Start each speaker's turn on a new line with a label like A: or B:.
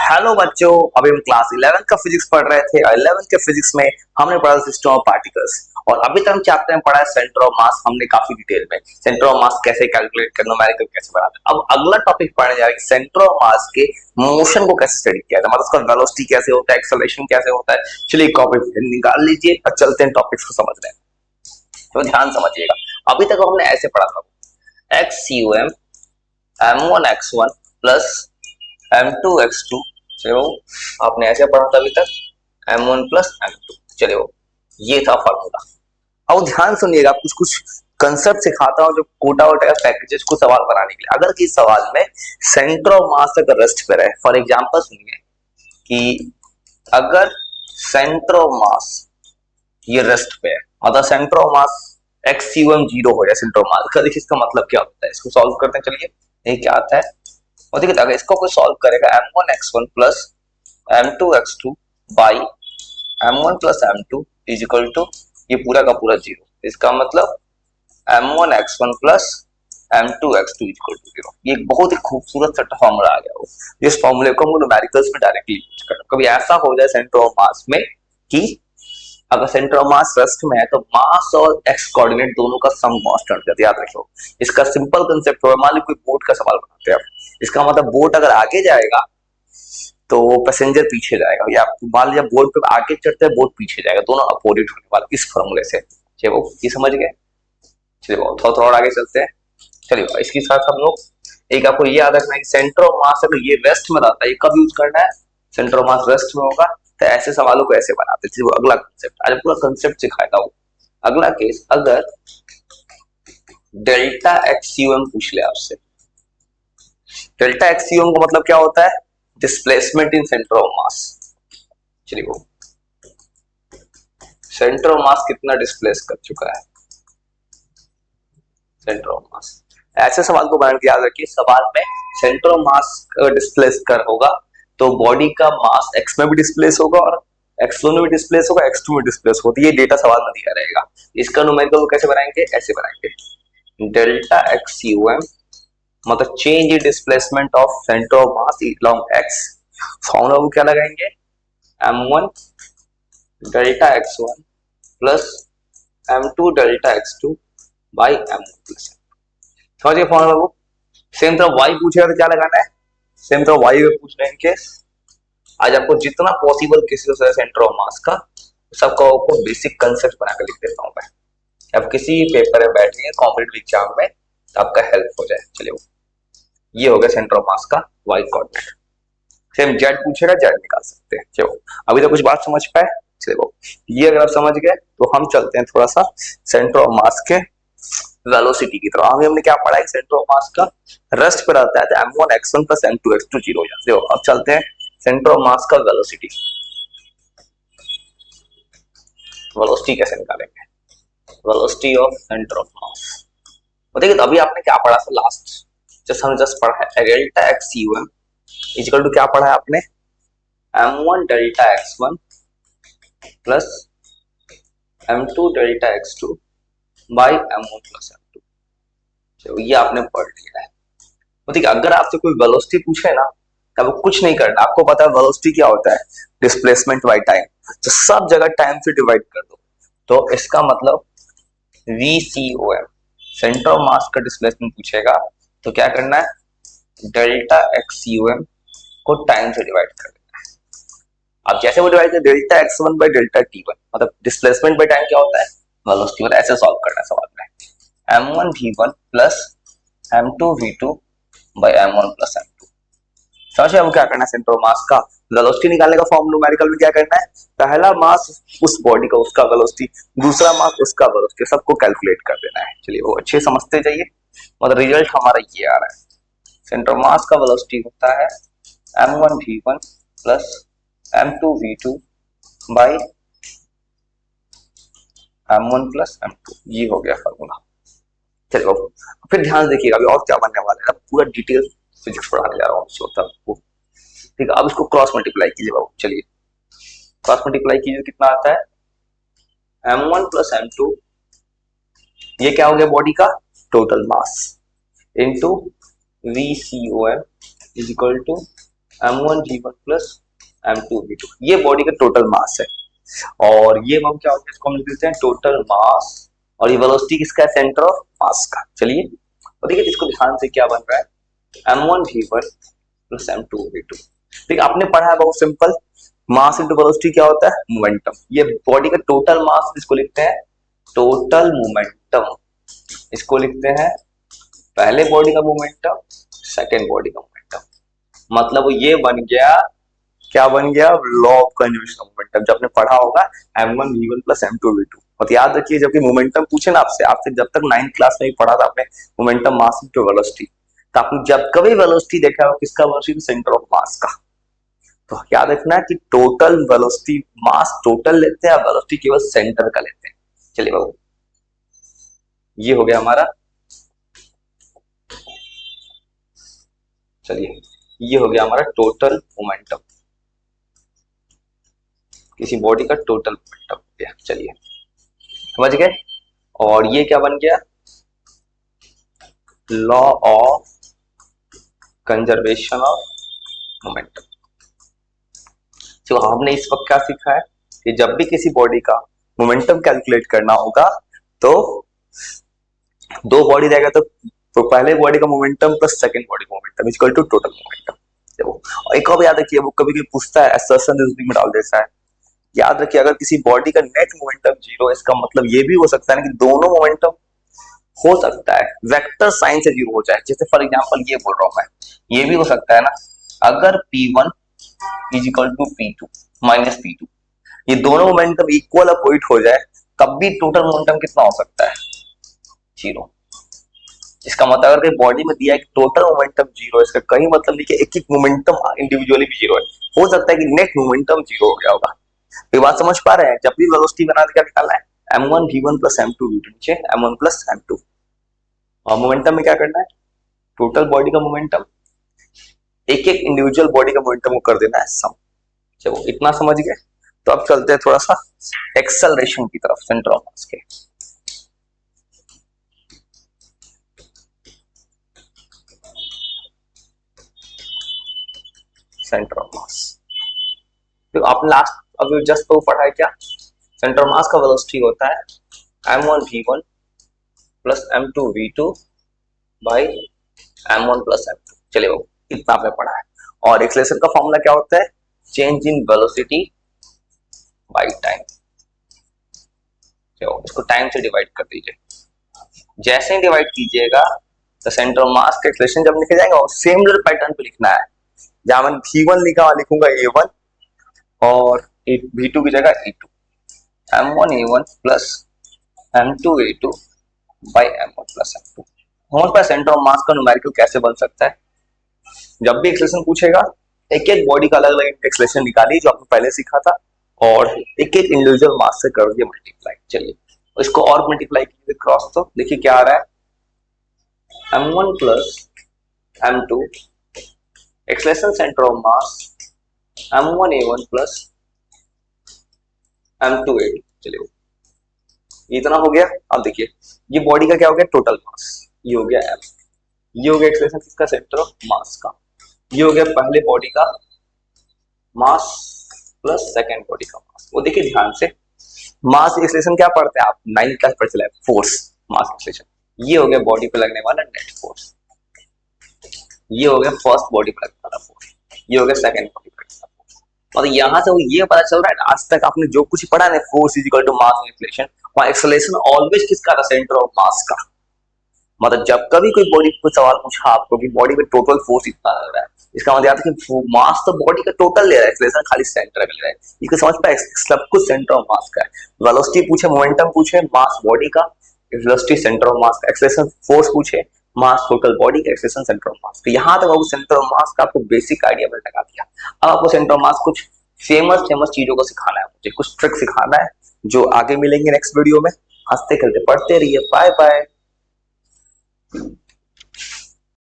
A: Hello बच्चों, अभी हम क्लास 11 का फिजिक्स पढ़ रहे थे और 11 के फिजिक्स में हमने पढ़ा सिस्टम ऑफ पार्टिकल्स। और अभी तक हम चैप्टर में पढ़ा है सेंटर ऑफ मास। हमने काफी डिटेल में सेंटर ऑफ मास कैसे कैलकुलेट करना, न्यूमेरिकल कैसे बनाते हैं। अब अगला टॉपिक पढ़ने जा रहे हैं सेंटर ऑफ मास के मोशन को कैसे स्टडी किया जाए, मतलब उसका वेलोसिटी कैसे होता है, एक्सेलरेशन कैसे होता है। चलिए कॉपी निकाल लीजिए और चलते हैं टॉपिक्स को समझने। तो ध्यान समझिएगा, अभी तक हमने ऐसे पढ़ा था x u M m1 x1 plus m2 x2। चलो आपने ऐसे पढ़ा था अभी तक m1 प्लस m2। चलिए ये था फॉर्मूला। अब ध्यान सुनिएगा, कुछ कुछ कंसेप्ट सिखाता हूं जो कोटा वोटा पैकेजेस को सवाल बनाने के लिए। अगर किस सवाल में सेंटर ऑफ मास अगर रेस्ट पे रहे, फॉर एग्जांपल सुनिए कि अगर सेंटर ऑफ मास ये रेस्ट पे है, मतलब centre of mass x u m 0 हो जाए सेंटर ऑफ मास का, देखिए इसका मतलब क्या होता है। इसको सॉल्व करते हैं। चलिए ये क्या आता है, और देखिए अगर इसको कोई सॉल्व करेगा m1 x1 plus m2 x2 by m1 plus m2 is equal to ये पूरा का पूरा 0। इसका मतलब m1 x1 plus m2 x2 is equal to 0। ये एक बहुत ही खूबसूरत सा फॉर्मूला आ गया। वो इस फॉर्मूले को हम न्यूमेरिकल्स में डायरेक्टली यूज करते हैं। कभी ऐसा हो जाए सेंटर ऑफ मास में कि अगर सेंटर ऑफ मास रेस्ट में है तो मास और एक्स कोऑर्डिनेट दोनों का सम कांस्टेंट रहता है। याद रखो, इसका सिंपल कांसेप्ट है। मान लो कोई बोट का सवाल बनाते हैं, इसका मतलब बोट अगर आगे जाएगा तो पैसेंजर पीछे जाएगा, या मान लीजिए बोट पे आगे चढ़ते हैं बोट पीछे जाएगा, दोनों अपोजिट होने वाले इस फॉर्मूले से। चलिए वो ये समझ गए। चलिए थोड़ा थोड़ा आगे चलते हैं। चलिए इसके साथ हम लोग एक आपको ये याद रखना है कि सेंटर ऑफ मास अगर ये रेस्ट में रहता है, ये कब यूज करना है, सेंटर ऑफ मास रेस्ट में होगा तो ऐसे सवालों को ऐसे बनाते हैं। अगला कंसेप्ट, आज पूरा कंसेप्ट सिखाएगा वो। अगला केस, अगर डेल्टा एक्स यू एम पूछ ले आपसे। डेल्टा एक्स यू एम का मतलब क्या होता है, डिस्प्लेसमेंट इन सेंटर ऑफ मास। चलिए वो सेंटर ऑफ मास कितना डिस्प्लेस कर चुका है, सेंटर ऑफ मास। ऐसे सवाल को बनाने की याद रखिए, सवाल में सेंटर ऑफ मास डिस्प्लेस कर होगा तो बॉडी का मास एक्स में भी डिस्प्लेस होगा और x1 में भी डिस्प्लेस होगा, x2 में डिस्प्लेस होती है। ये डेटा सवाल में दिया रहेगा। इसका न्यूमेरिकल कैसे बनाएंगे, ऐसे बनाएंगे डेल्टा एक्स यू एम मतलब change in displacement of centre of mass along x. Formula को क्या लगाएंगे, m1 delta x1 plus m2 delta x2 by m1 plus. समझिए फॉर्मूला को। सेम तरह y पूछेगा तो क्या लगाना है, सेम तरह y में पूछ रहे हैं केस। आज आपको जितना पॉसिबल केसेस है सेंटर ऑफ मास का, सबका आपको बेसिक कंसेप्ट बनाकर लिख देता हूं मैं। अब किसी पेपर में बैठेंगे कॉम्पिटिटिव एग्जाम में तो आपका हेल्प हो जाए। चलिए ये हो गया सेंटर ऑफ मास का y कोऑर्डिनेट। सेम z पूछेगा, z निकाल सकते हैं। चलो अभी तो कुछ बात समझ पाए। चलो ये अगर आप समझ गए तो हम चलते हैं थोड़ा सा सेंटर ऑफ मास के वेलोसिटी की तरफ। हमने क्या पढ़ा है, सेंटर ऑफ मास का रेस्ट पे रहता है तो m1 x1 plus m2 x2 0 हो जाते हो। अब चलते हैं सेंटर ऑफ मास का वेलोसिटी। वेलोसिटी कैसे निकालेंगे, वेलोसिटी ऑफ सेंटर ऑफ मास। देखिए अभी आपने क्या पढ़ा था लास्ट, जस्ट पढ़ा है delta x u m equal to क्या पढ़ा है आपने, m1 delta x1 plus m2 delta x2 by m1 plus m2। चलो ये आपने पढ़ लिया है। देखिए अगर आपसे कोई वेलोसिटी पूछे ना तब कुछ नहीं करना, आपको पता है वेलोसिटी क्या होता है, डिस्प्लेसमेंट बाय टाइम। तो सब जगह टाइम से डिवाइड कर दो। तो इसका मतलब VCOM सेंटर ऑफ मास का डिस्प्लेसमेंट पूछेगा तो क्या करना है, डेल्टा XUM को टाइम से डिवाइड कर देना है। अब जैसे वो डिवाइड कर delta x1 by delta t1 मतलब डिस्प्लेसमेंट बाय टाइम क्या होता है, वेलोसिटी। मतलब ऐसे सॉल्व करना है सवाल में, m1 v1 plus m2 v2 bye m1 plus m2। समझिए अब क्या करना है, सेंटर ऑफ मास का वेलोसिटी निकालने का फॉर्म न्यूमेरिकल में क्या करना है, पहला मास उस बॉडी का उसका वेलोसिटी, दूसरा मास उसका वेलोसिटी, सबको कैलकुलेट कर देना है। चलिए वो अच्छे समझते जाइए। मतलब रिजल्ट हमारा ये आ रहा है, सेंटर ऑफ मास का वेलोसिटी होता है m1 v1 plus m2 v2 by m1 plus m2। ये हो गया फॉर्मूला। चलिए फिर ध्यान देखिएगा अभी और क्या बनने वाला है, पूरा डिटेल फिजिक्स पढ़ाने जा रहा हूँ। ठीक है, अब इसको क्रॉस मल्टीप्लाई कीजिए बाबू। चलिए क्रॉस मल्टीप्लाई कीजिए, कितना आता है m1 प्लस m2, ये क्या हो गया बॉडी का total mass, into VCOM is equal to m1 v1 plus m2 v2, ये बॉडी का टोटल मास है। और ये हम क्या होगा, इसको हम लिख देते हैं टोटल मास, और ये वेलोसिटी किसका है, सेंटर ऑफ मास का। चलिए और देखिए इसको ध्यान से क्या बन रहा है, m1 v1 plus m2 v2। ठीक, आपने पढ़ा है बहुत सिंपल, मास इंटू वेलोसिटी क्या होता है, मोमेंटम। ये बॉडी का टोटल मास, इसको लिखते हैं टोटल मोमेंटम। इसको लिखते हैं पहले बॉडी का मोमेंटम, सेकेंड बॉडी का मोमेंटम। मतलब ये बन गया, क्या बन गया, law of conservation of momentum, जो आपने पढ़ा होगा m1 v1 plus m2 v2। और याद रखिए जबकि मोमेंटम पूछे ना आपसे, आपसे जब तक 9th क्लास में ही पढ़ा था आपने मोमेंटम मास इंटू वेलोसिटी, तो आपने जब कभी वेलोसिटी देखा हो किसका, वेलोसिटी सेंटर ऑफ मास का। तो याद रखना है कि टोटल वेलोसिटी, मास टोटल लेते हैं, वेलोसिटी केवल सेंटर का लेते हैं। चलिए बाबू, ये हो गया हमारा, चलिए ये हो गया हमारा टोटल मोमेंटम, किसी बॉडी का टोटल मोमेंटम हो गया। चलिए समझ गए। और ये क्या बन गया, law of conservation of momentum. तो हमने इस वक्त क्या सीखा है कि जब भी किसी बॉडी का मोमेंटम कैलकुलेट करना होगा तो दो बॉडी रहेगा, तो पहले बॉडी का मोमेंटम प्लस सेकंड बॉडी का momentum equal to total momentum. देखो और एक और याद रखिए, वो कभी कभी पूछता है, असर्शन रीजनिंग में डाल देता है। याद रखिए अगर किसी बॉडी का नेट मोमेंटम जीरो, इसका मतलब ये भी हो सकता है ना कि दोनों मोमेंटम हो सकता है वेक्टर साइन से जीरो हो जाए। जैसे फॉर एग्जांपल ये बोल रहा हूं मैं, ये भी हो सकता है ना, अगर P1 is equal to P2 minus P2, ये दोनों मोमेंटम इक्वल अपोजिट हो जाए, तब भी टोटल मोमेंटम कितना हो सकता है, जीरो। इसका मतलब अगर कोई बॉडी में दिया है कि टोटल मोमेंटम जीरो, इसका कहीं मतलब नहीं कि एक एक मोमेंटम इंडिविजुअली भी जीरो है, हो सकता है कि नेट मोमेंटम जीरो हो गया होगा। ये बात समझ पा रहे हैं, जब भी वेलोसिटी बना क्या निकालना है, m1 v1 plus m2 v2, नीचे m1 प्लस m2। और मोमेंटम में क्या करना है, टोटल बॉडी का मोमेंटम, एक एक इंडिविजुअल बॉडी का मोमेंटम को कर देना है सम। चलो इतना समझ गए। तो अब चलते हैं थोड़ा सा एक्सेलरेशन की तरफ, सेंटर ऑफ मास के। सेंटर ऑफ मास, तो आपने लास्ट अभी जस्ट तो पढ़ा है क्या, सेंटर ऑफ मास का वेलोसिटी होता है m1 v1 plus m2 v2 by m1 plus m2। चलिए वो इतना आपने पढ़ा है। और एक्सेलरेशन का फॉर्मूला क्या होता है, change in velocity by time. चलो इसको टाइम से डिवाइड कर दीजिए, जैसे ही डिवाइड कीजिएगा तो सेंटर ऑफ मास का एक्सेलरेशन जब लिखे जाएगा सेम पैटर्न पे लिखना है। जहां मैंने v1 लिखा लिखूंगा a1, और v2 की जगह a2, m1 a1 plus m2 a2 by m1 plus m2। हमारे पास सेंटर ऑफ मास का न्यूमेरिकल कैसे बन सकता है, जब भी एक्सेलरेशन पूछेगा एक एक बॉडी का अलग अलग एक्सेलरेशन निकालिए जो आपने पहले सीखा था, और एक एक इंडिविजुअल मास से कर दिए मल्टीप्लाई। चलिए इसको और मल्टीप्लाई कीजिए क्रॉस, तो देखिए क्या आ रहा है, m1 plus m2 acceleration centre of mass m1 a1 plus m2 a2। चलिए इतना हो गया। अब देखिए ये बॉडी का क्या हो गया, टोटल मास, ये हो गया m, ये हो गया एक्सेलरेशन किसका, सेंटर ऑफ मास का, ये हो गया पहले बॉडी का मास प्लस सेकंड बॉडी का मास। वो देखिए ध्यान से, मास एक्सेलरेशन क्या पढ़ते हैं आप, 9th क्लास पढ़ चला है, फोर्स मास एक्सेलरेशन। ये हो गया बॉडी पे लगने वाला नेट फोर्स, ये हो गया फर्स्ट बॉडी पे लगने वाला फोर्स, ये हो गया सेकंड बॉडी पे लगने वाला फोर्स। और यहाँ से वो ये पता चल रहा है आज तक आपने जो कुछ पढ़ा है, force is equal to mass acceleration, वहां एक्सेलरेशन ऑलवेज किसका था, सेंटर ऑफ मास का। मतलब जब कभी कोई बॉडी को सवाल पूछा आपको कि बॉडी पे टोटल फोर्स इतना लग रहा है, इसका मतलब याद है कि मास तो बॉडी का टोटल ले रहा है, एक्सेलरेशन खाली सेंटर का ले रहा है। इसको समझ पाए, सब कुछ सेंटर ऑफ मास का है। वेलोसिटी पूछे, मोमेंटम पूछे, मास बॉडी का, वेलोसिटी सेंटर ऑफ मास का, एक्सेलरेशन फोर्स पूछे, मास टोटल बॉडी का, एक्सेलरेशन सेंटर ऑफ मास। तो यहाँ तक आपको सेंटर ऑफ मास का आपको बेसिक आइडिया मैंने लगा दिया। अब आपको सेंटर ऑफ मास कुछ फेमस चीजों को सिखाना है, मुझे कुछ ट्रिक सिखाना है जो आगे मिलेंगे नेक्स्ट वीडियो में। हंसते खेलते पढ़ते रहिए, बाय बाय।